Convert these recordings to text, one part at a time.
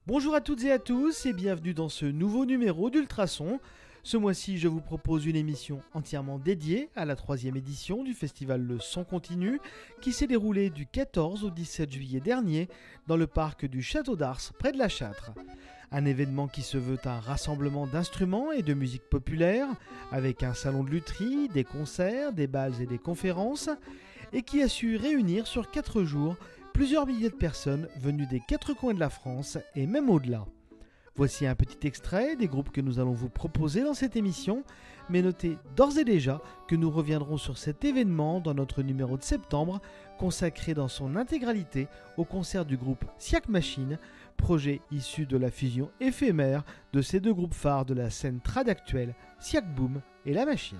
Bonjour à toutes et à tous et bienvenue dans ce nouveau numéro d'Ultrason. Ce mois-ci, je vous propose une émission entièrement dédiée à la 3e édition du festival Le Son Continu qui s'est déroulé du 14 au 17 juillet dernier dans le parc du Château d'Ars près de La Châtre. Un événement qui se veut un rassemblement d'instruments et de musique populaire avec un salon de lutherie, des concerts, des bals et des conférences et qui a su réunir sur 4 jours plusieurs milliers de personnes venues des 4 coins de la France et même au-delà. Voici un petit extrait des groupes que nous allons vous proposer dans cette émission, mais notez d'ores et déjà que nous reviendrons sur cet événement dans notre numéro de septembre, consacré dans son intégralité au concert du groupe Siak Machine, projet issu de la fusion éphémère de ces deux groupes phares de la scène trad actuelle, Siak Boom et La Machine.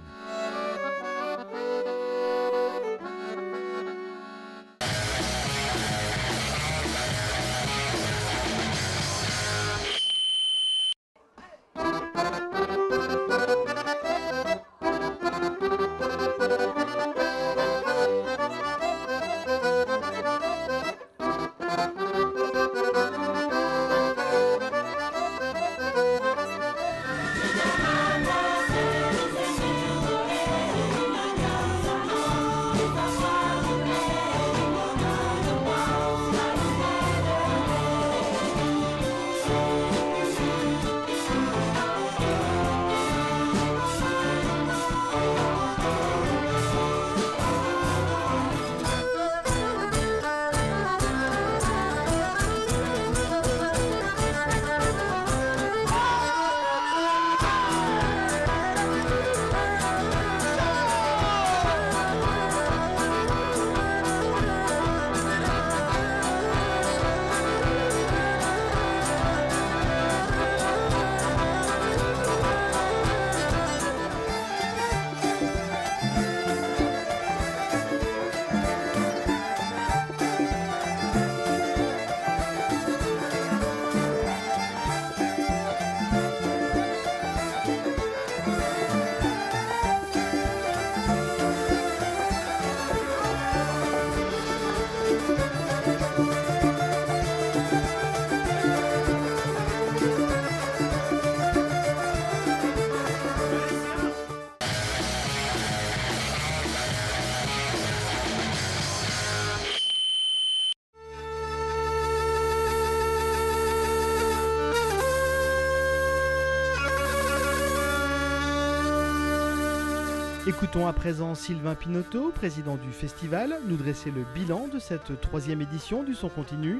Écoutons à présent Sylvain Pinotto, président du festival, nous dresser le bilan de cette 3e édition du Son Continu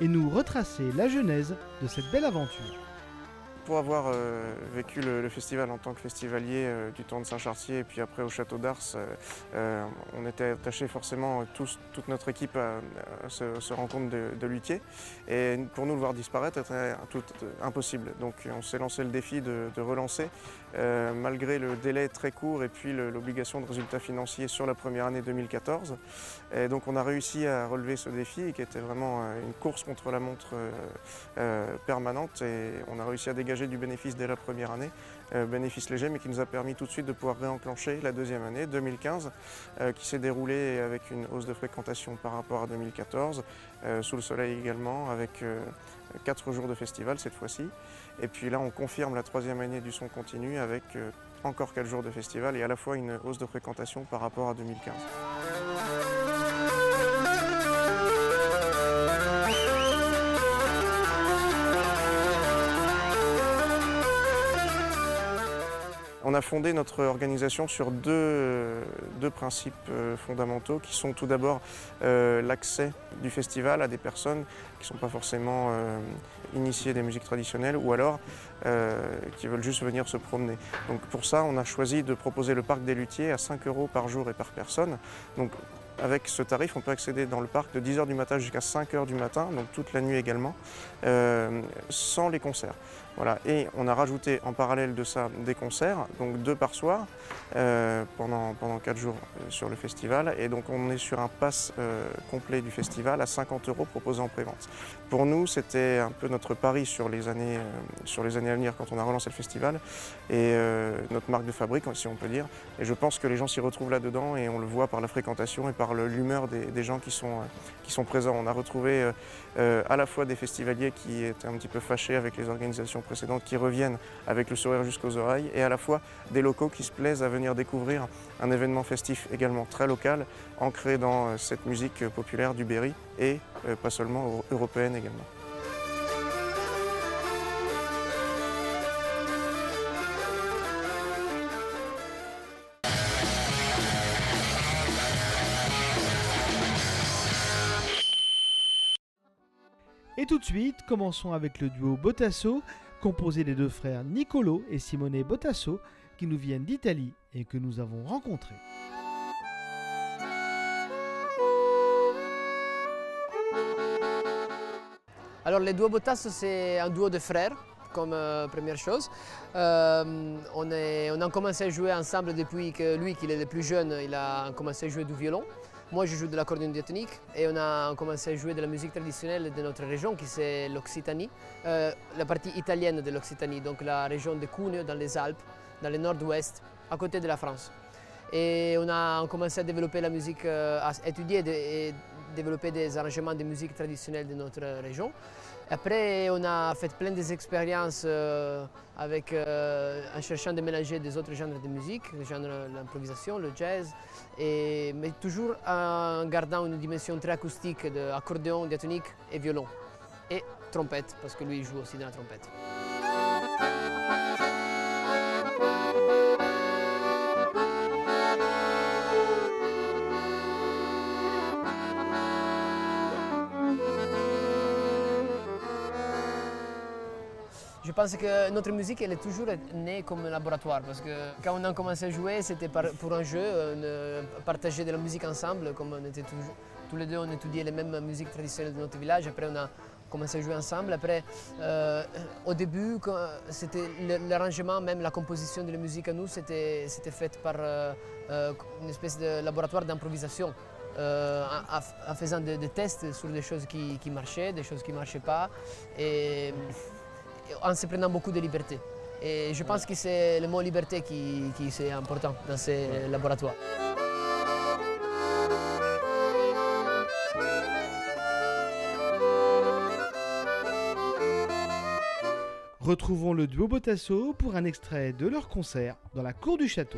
et nous retracer la genèse de cette belle aventure. Pour avoir vécu le festival en tant que festivalier du temps de Saint-Chartier et puis après au Château d'Ars, on était attachés forcément toute notre équipe à ce rencontre de luthiers. Et pour nous, le voir disparaître était tout impossible. Donc on s'est lancé le défi de relancer, malgré le délai très court et puis l'obligation de résultats financiers sur la première année 2014. Et donc on a réussi à relever ce défi qui était vraiment une course contre la montre permanente et on a réussi à dégager du bénéfice dès la première année, bénéfice léger mais qui nous a permis tout de suite de pouvoir réenclencher la deuxième année, 2015, qui s'est déroulée avec une hausse de fréquentation par rapport à 2014, sous le soleil également, avec 4 jours de festival cette fois-ci. Et puis là on confirme la 3e année du Son Continu avec encore 4 jours de festival et à la fois une hausse de fréquentation par rapport à 2015. On a fondé notre organisation sur deux principes fondamentaux qui sont tout d'abord l'accès du festival à des personnes qui ne sont pas forcément initiées des musiques traditionnelles ou alors qui veulent juste venir se promener. Donc pour ça, on a choisi de proposer le parc des luthiers à 5 € par jour et par personne. Donc, avec ce tarif, on peut accéder dans le parc de 10 h du matin jusqu'à 5 h du matin, donc toute la nuit également, sans les concerts. Voilà. Et on a rajouté en parallèle de ça des concerts, donc 2 par soir, pendant 4 jours sur le festival. Et donc on est sur un pass complet du festival à 50 € proposé en prévente. Pour nous, c'était un peu notre pari sur les années à venir quand on a relancé le festival et notre marque de fabrique, si on peut dire. Et je pense que les gens s'y retrouvent là-dedans et on le voit par la fréquentation et par par l'humeur des gens qui sont présents. On a retrouvé à la fois des festivaliers qui étaient un petit peu fâchés avec les organisations précédentes, qui reviennent avec le sourire jusqu'aux oreilles, et à la fois des locaux qui se plaisent à venir découvrir un événement festif également très local, ancré dans cette musique populaire du Berry et pas seulement européenne également. Et tout de suite, commençons avec le duo Botasso, composé des deux frères Nicolo et Simone Botasso, qui nous viennent d'Italie et que nous avons rencontrés. Alors les duo Botasso, c'est un duo de frères, comme première chose. On a commencé à jouer ensemble depuis que lui, qu'il est le plus jeune, il a commencé à jouer du violon. Moi, je joue de l'accordéon diatonique et on a commencé à jouer de la musique traditionnelle de notre région, qui c'est l'Occitanie, la partie italienne de l'Occitanie, donc la région de Cuneo, dans les Alpes, dans le nord-ouest, à côté de la France. Et on a commencé à développer la musique, à étudier et développer des arrangements de musique traditionnelle de notre région. Après, on a fait plein d'expériences en cherchant de mélanger des autres genres de musique, le genre l'improvisation, le jazz, mais toujours en gardant une dimension très acoustique d'accordéon, diatonique et violon. Et trompette, parce que lui il joue aussi de la trompette. Je pense que notre musique, elle est toujours née comme un laboratoire, parce que quand on a commencé à jouer, c'était pour un jeu, partager de la musique ensemble, comme on était tous les deux, on étudiait les mêmes musiques traditionnelles de notre village. Après, on a commencé à jouer ensemble. Après, au début, c'était l'arrangement, même la composition de la musique à nous, c'était fait par une espèce de laboratoire d'improvisation. En faisant des tests sur des choses qui marchaient, des choses qui ne marchaient pas, et en se prenant beaucoup de liberté. Et je pense que c'est le mot liberté qui est important dans ces laboratoires. Retrouvons le duo Botasso pour un extrait de leur concert dans la cour du château.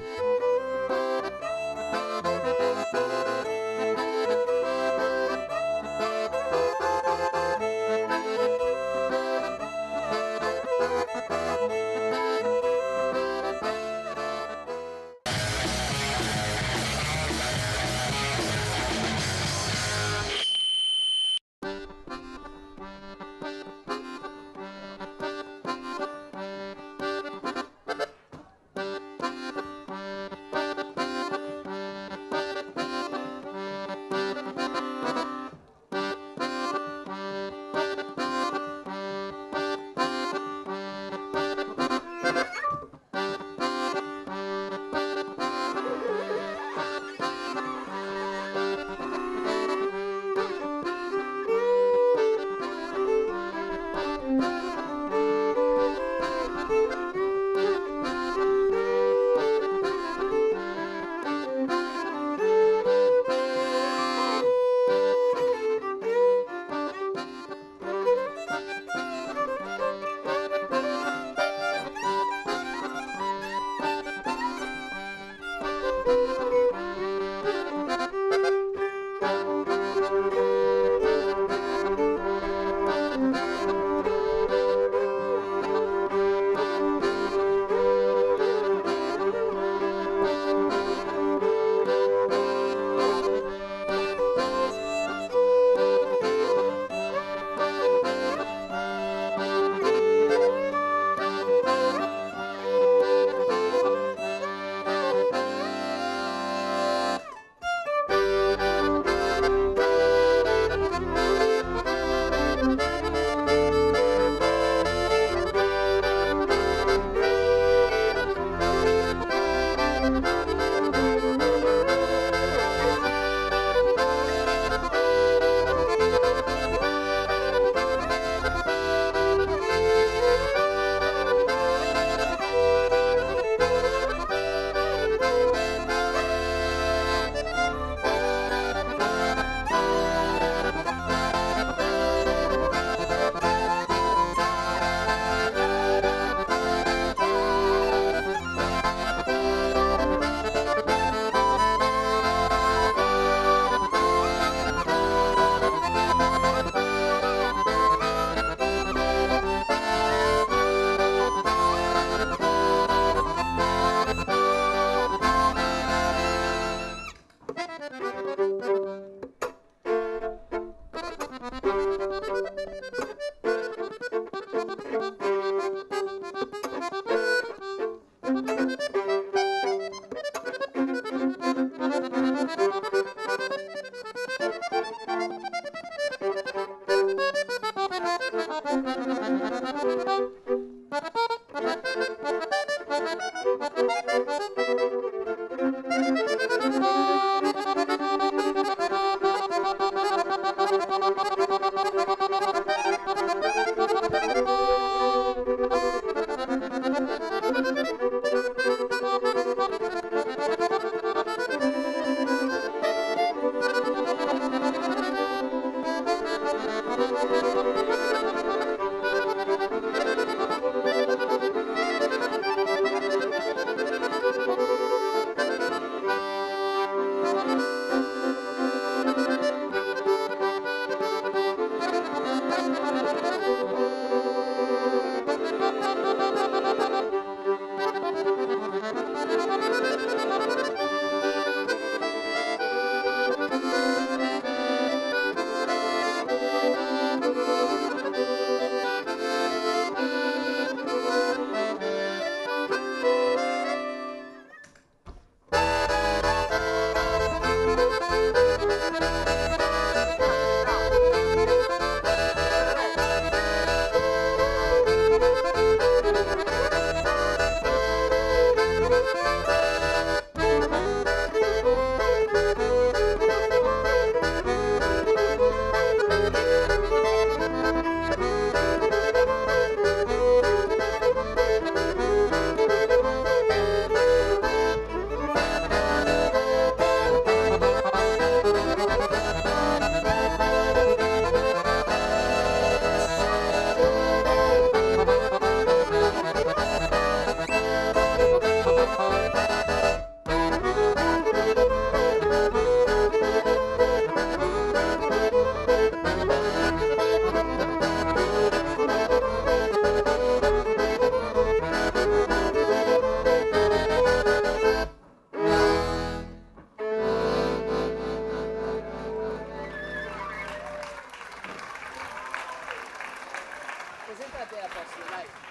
Presentate la prossima, dai.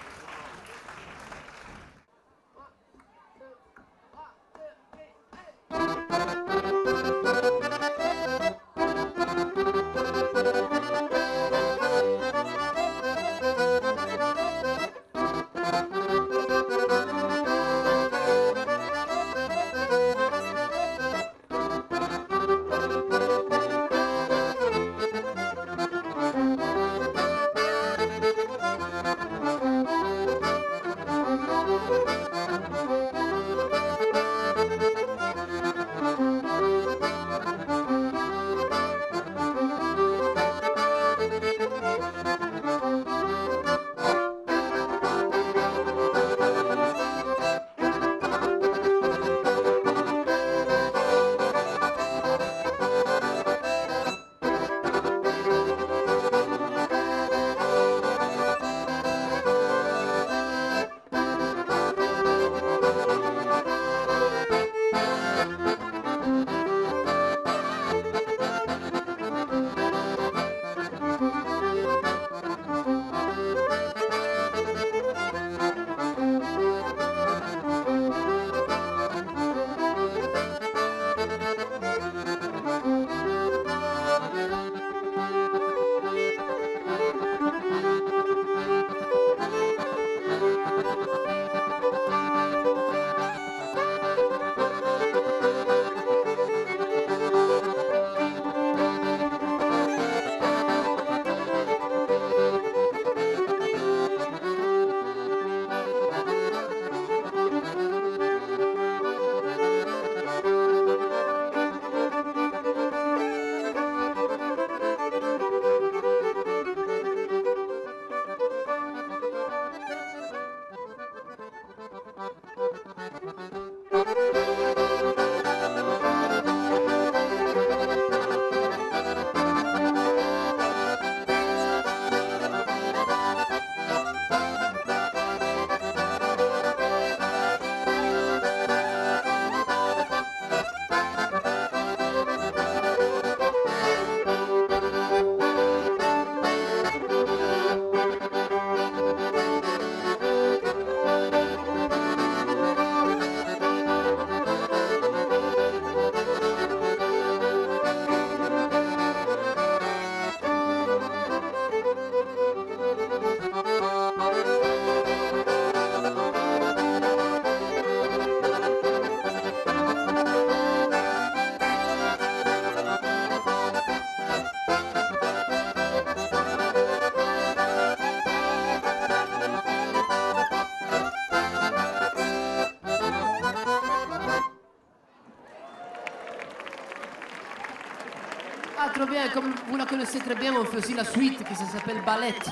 trop bien, comme vous la connaissez très bien, on fait aussi la suite qui s'appelle Ballette.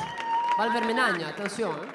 Valvermenagna, attention. Hein.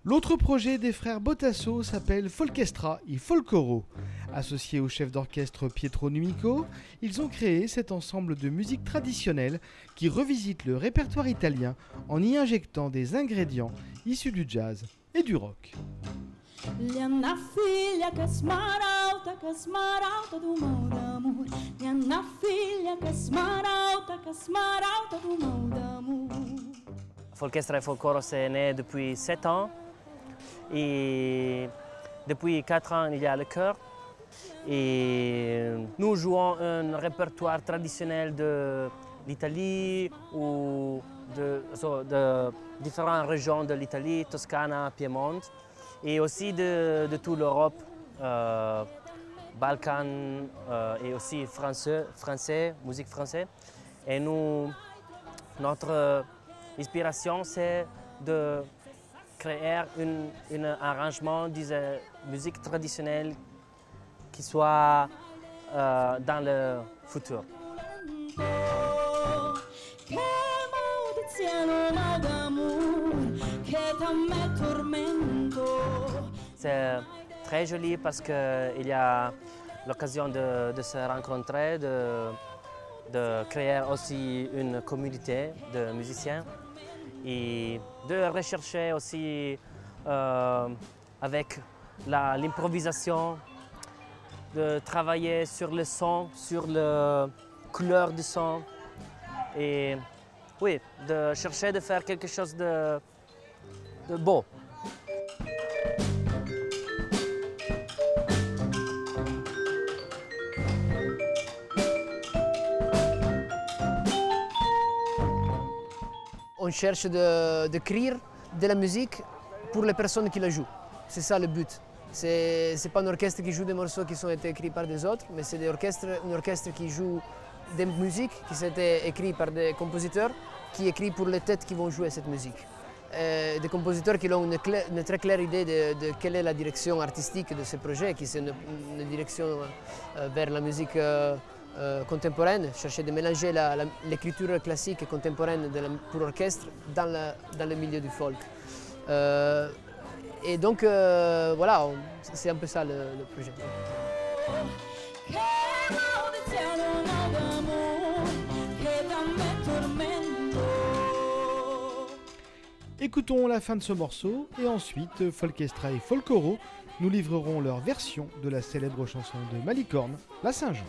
L'autre projet des frères Botasso s'appelle Folkestra et Folkoro. Associés au chef d'orchestre Pietro Numico, ils ont créé cet ensemble de musique traditionnelle qui revisite le répertoire italien en y injectant des ingrédients issus du jazz et du rock. Lianna figlia che smarauta do mão d'amor. Lianna figlia che smarauta do mão d'amor. Folkestra et Folkoro, c'est né depuis 7 ans. Et depuis 4 ans, il y a le chœur. Et nous jouons un répertoire traditionnel de l'Italie ou de différentes régions de l'Italie, Toscana, Piémont, et aussi de toute l'Europe, Balkan et aussi français, musique française. Et notre inspiration, c'est de créer un arrangement de musique traditionnelle qui soit dans le futur. C'est très joli parce qu'il y a l'occasion de se rencontrer, de créer aussi une communauté de musiciens et de rechercher aussi avec l'improvisation, de travailler sur le son, sur la couleur du son et oui, de chercher de faire quelque chose de beau. On cherche d'écrire de la musique pour les personnes qui la jouent. C'est ça le but. Ce n'est pas un orchestre qui joue des morceaux qui ont été écrits par des autres, mais c'est un orchestre qui joue des musiques qui sont écrites par des compositeurs qui écrivent pour les têtes qui vont jouer cette musique. Des compositeurs qui ont une très claire idée de quelle est la direction artistique de ce projet, qui c'est une direction vers la musique contemporaine, chercher de mélanger l'écriture classique et contemporaine pour orchestre dans le milieu du folk. Et donc voilà, c'est un peu ça le projet. Che maldizione d'amore che dammi tormento. Écoutons la fin de ce morceau et ensuite Folkestra et Folkoro nous livreront leur version de la célèbre chanson de Malicorne, La Saint-Jean.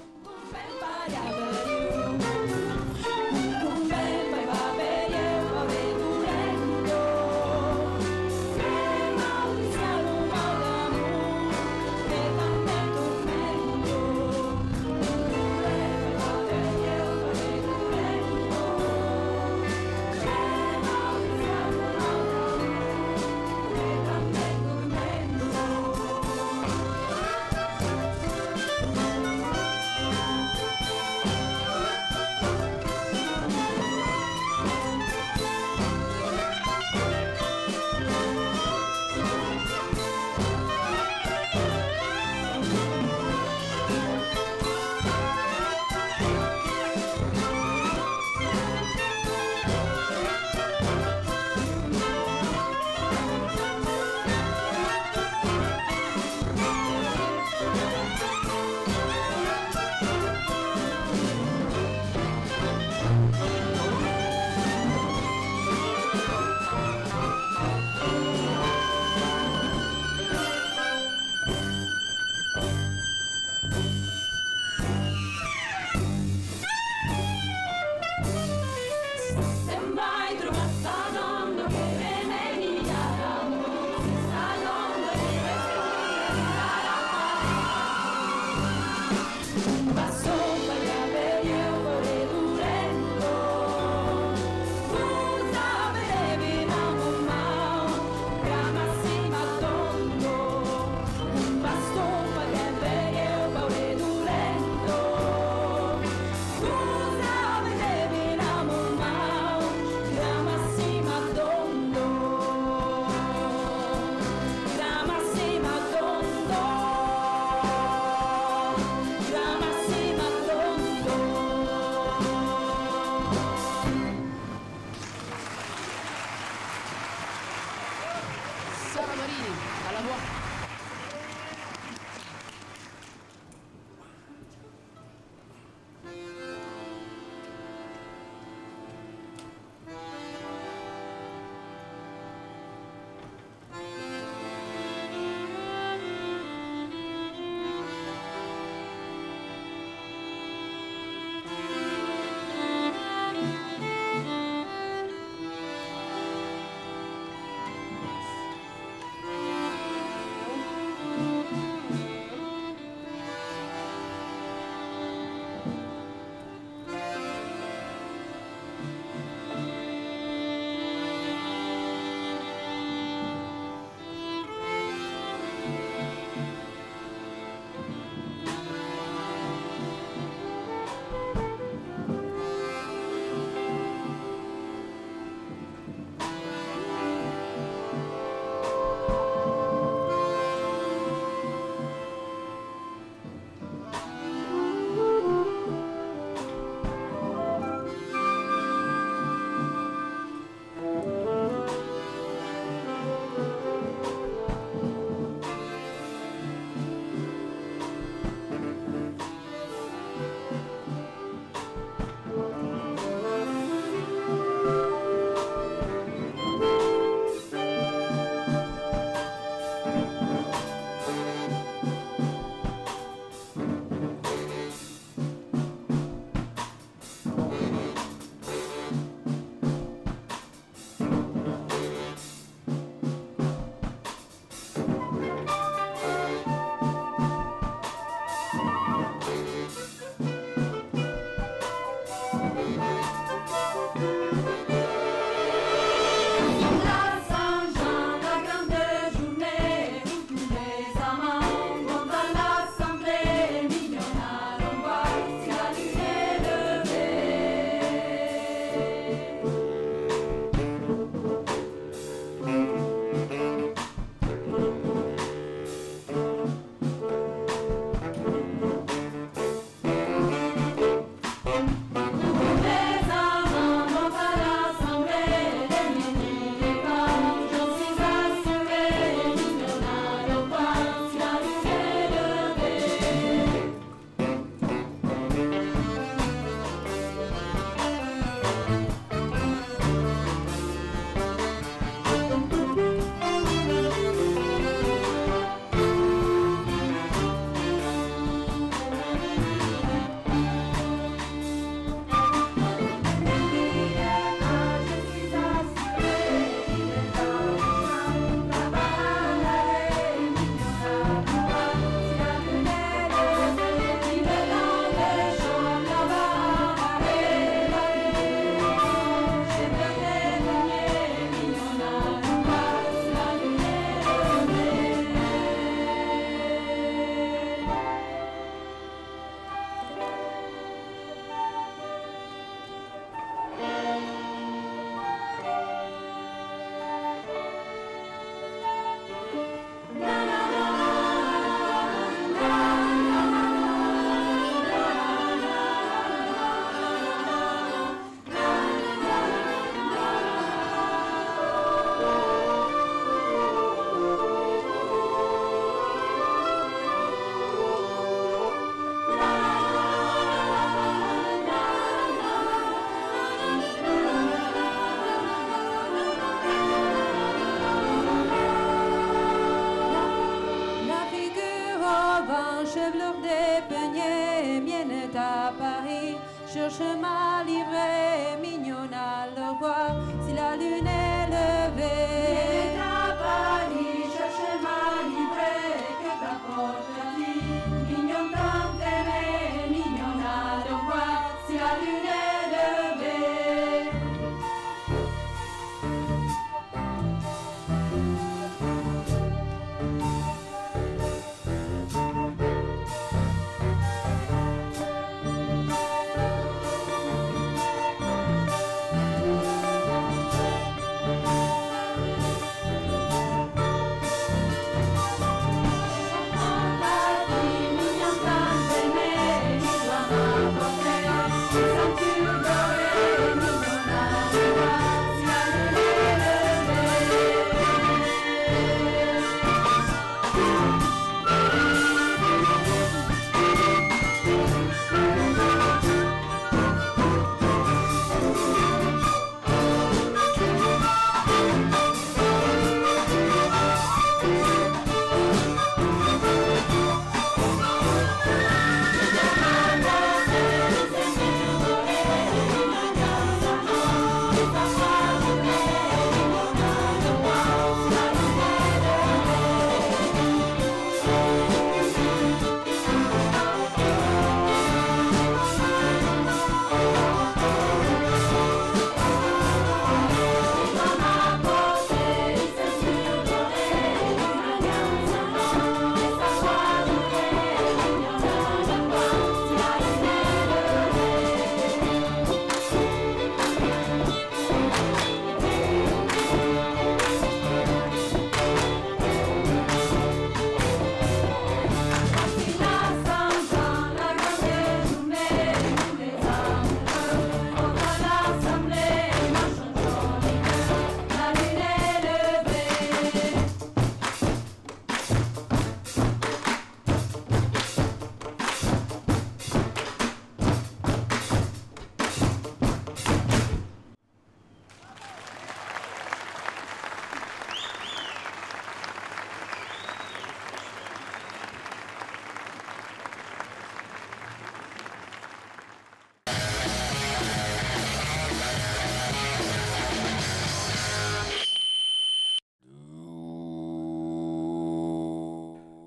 cherche ma livrée, mignonne à le voir si la lune est levée. À Paris, cherche ma livrée, que t'apporte-t-il, mignonne tant aimée, mignonne à le voir si la lune est levée.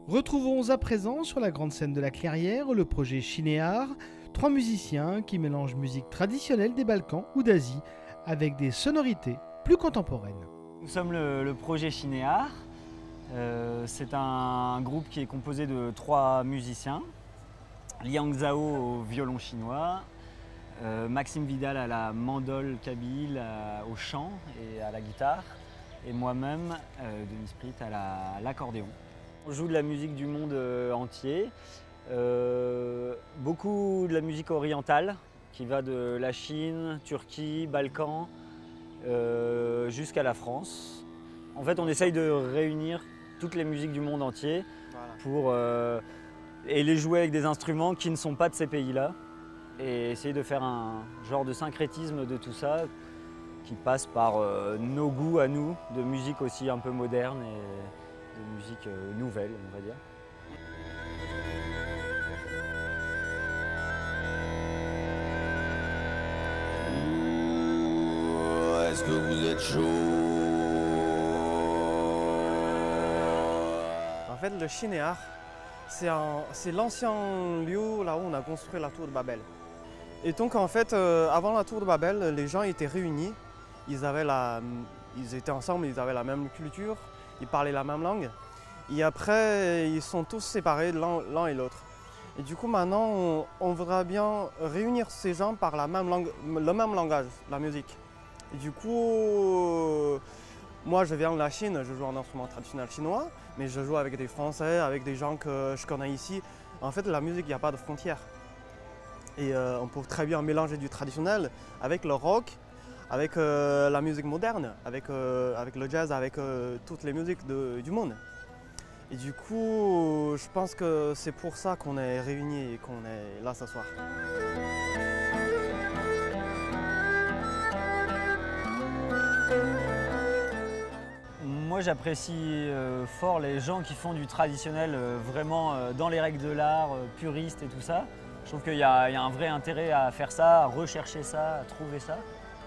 Retrouvons à présent sur la grande scène de la Clairière le projet Chinéar, 3 musiciens qui mélangent musique traditionnelle des Balkans ou d'Asie avec des sonorités plus contemporaines. Nous sommes le projet Chinéar. C'est un groupe qui est composé de 3 musiciens. Liang Zhao au violon chinois, Maxime Vidal à la mandole kabyle, au chant et à la guitare, et moi-même, Denis Sprit, à l'accordéon. On joue de la musique du monde entier, beaucoup de la musique orientale qui va de la Chine, Turquie, Balkans, jusqu'à la France. En fait, on essaye de réunir toutes les musiques du monde entier et les jouer avec des instruments qui ne sont pas de ces pays-là et essayer de faire un genre de syncrétisme de tout ça qui passe par nos goûts à nous, de musique aussi un peu moderne et de musique nouvelle, on va dire. Est-ce que vous êtes chaud? En fait, le Chinéar, c'est l'ancien lieu là où on a construit la tour de Babel. Et donc en fait, avant la tour de Babel, les gens étaient réunis, ils étaient ensemble, ils avaient la même culture, ils parlaient la même langue. Et après, ils sont tous séparés l'un et l'autre. Et du coup, maintenant, on voudrait bien réunir ces gens par le même langage, la musique. Et du coup, moi, je viens de la Chine, je joue un instrument traditionnel chinois, mais je joue avec des Français, avec des gens que je connais ici. En fait, la musique, il n'y a pas de frontières. Et on peut très bien mélanger du traditionnel avec le rock, avec la musique moderne, avec le jazz, avec toutes les musiques du monde. Et du coup, je pense que c'est pour ça qu'on est réunis et qu'on est là ce soir. Moi, j'apprécie fort les gens qui font du traditionnel vraiment dans les règles de l'art, puristes et tout ça. Je trouve qu'il y a un vrai intérêt à faire ça, à rechercher ça, à trouver ça.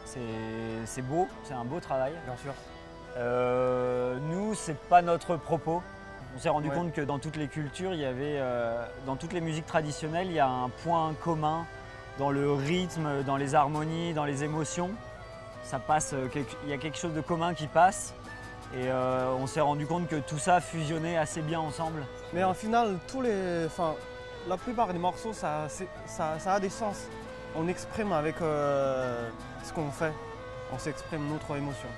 C'est beau, c'est un beau travail. Bien sûr. Nous, c'est pas notre propos. On s'est rendu compte que dans toutes les cultures, il y avait, dans toutes les musiques traditionnelles, il y a un point commun dans le rythme, dans les harmonies, dans les émotions. Ça passe, il y a quelque chose de commun qui passe. Et on s'est rendu compte que tout ça fusionnait assez bien ensemble. Mais en final, la plupart des morceaux, ça a des sens. On exprime avec ce qu'on fait. On s'exprime notre émotion.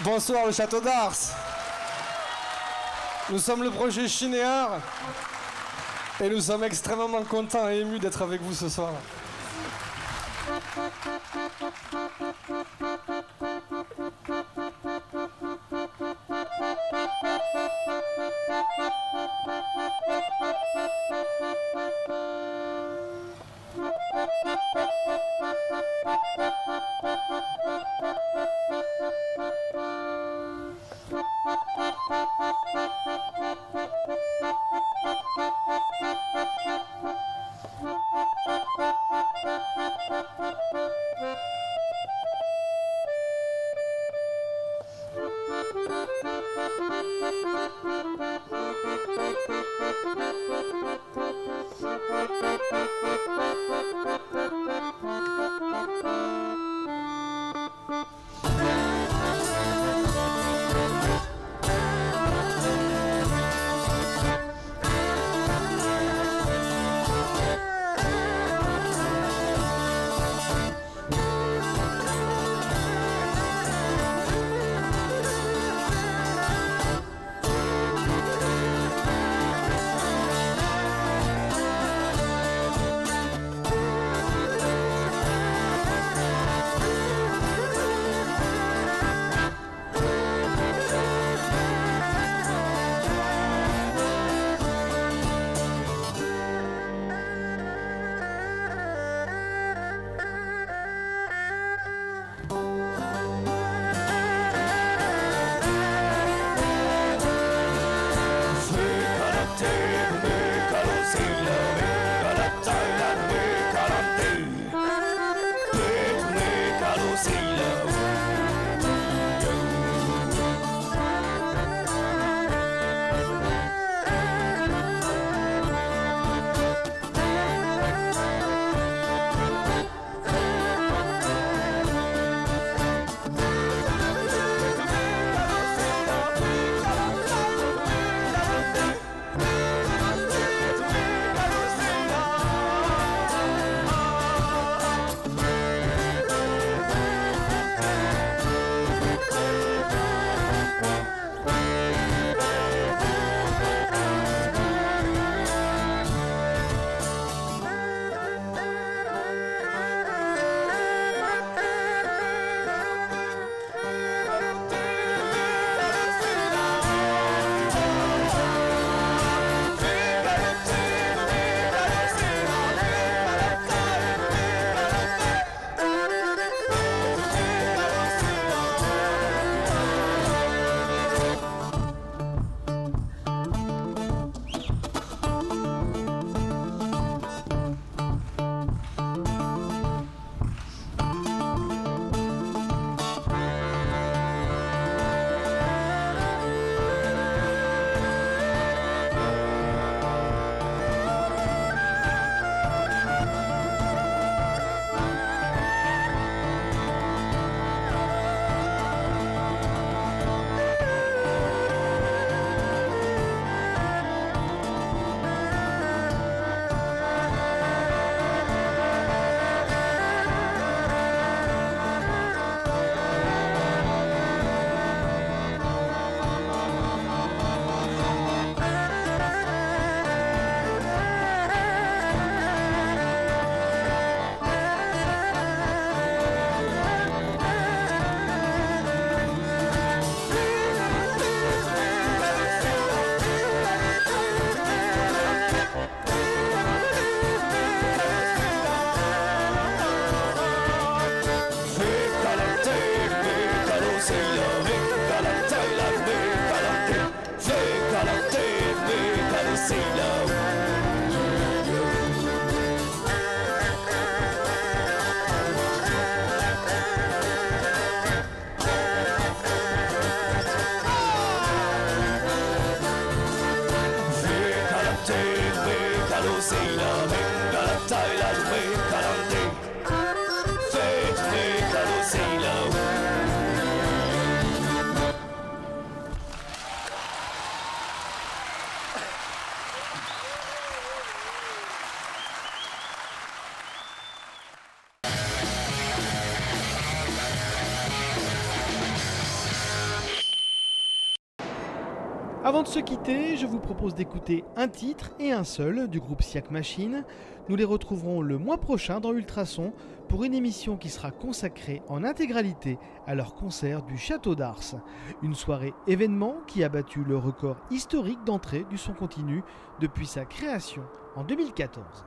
Bonsoir le château d'Ars. Nous sommes le projet Chinéar et nous sommes extrêmement contents et émus d'être avec vous ce soir. Avant de se quitter, je vous propose d'écouter un titre et un seul du groupe Siak Machine. Nous les retrouverons le mois prochain dans Ultrason pour une émission qui sera consacrée en intégralité à leur concert du Château d'Ars. Une soirée événement qui a battu le record historique d'entrée du son continu depuis sa création en 2014.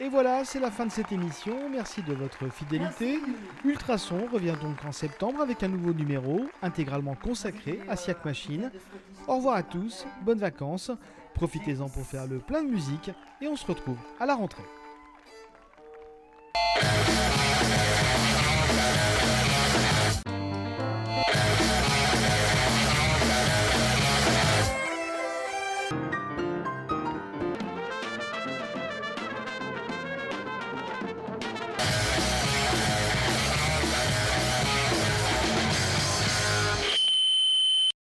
Et voilà, c'est la fin de cette émission. Merci de votre fidélité. Ultrason revient donc en septembre avec un nouveau numéro intégralement consacré à Siak Machine. Au revoir à tous, bonnes vacances. Profitez-en pour faire le plein de musique et on se retrouve à la rentrée.